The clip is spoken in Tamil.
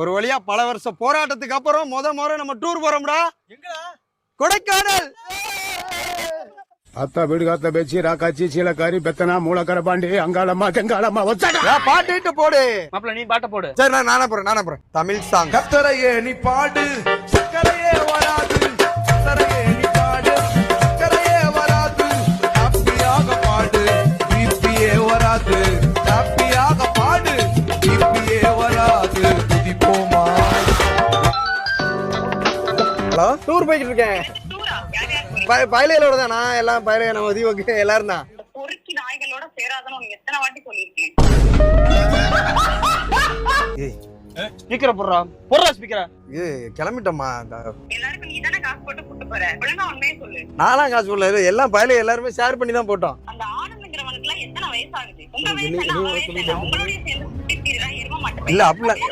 ஒரு வழியா பல வருஷ போராட்டத்துக்கு அப்புறம் முறை நம்ம டூர் போறோம்டா. கொடைக்கானல். அத்தா வீடு காத்த பேச்சு ராக்காச்சி சீலக்காரி பெத்தனா மூலக்கர பாண்டி அங்காளம்மா தெங்காளம்மா பாட்டு போடு மாப்பிள்ள. நீ பாட்ட போடு. சரி நானே போறேன் தமிழ் சாங். கத்தரையே நீ பாடு சக்கரையே வராது கத்தரையே நீ பாடு சக்கரையே வராது ஹாப்பியாக பாடு பிபியே வராது ஹாப்பியாக பாடு பிபியே வராது குதிப்போமா. ஹலோ, டூர் போயிட்டு இருக்கேன். பயலையோட தான் நான் எல்லாம் பயலைய நம்ம தீபக்கு எல்லாரும் தான். பொறுக்கி நாய்களோட சேராதன்னு எத்தனை வாட்டி சொல்லியிருக்கேன். ஸ்பீக்கரை போடுறா ஸ்பீக்கரை. இது கிளம்பிட்டோம்மா. எல்லாருக்கும் நீ தானே காசு போட்டு கூட்டு போற. ஒழுங்கா உண்மையே சொல்லு. நான்லாம் காசு போடல, எல்லாம் பயலைய எல்லாருமே ஷேர் பண்ணி தான் போட்டோம். அந்த ஆனந்துங்கிறவனுக்கு எல்லாம் எத்தனை வயசாகுது? உங்க வயசு என்ன, அவன் வயசு என்ன? உங்களோடய சேர்ந்து சுத்திட்டு எரும மாட்டேன். இல்ல அப்படிலாம்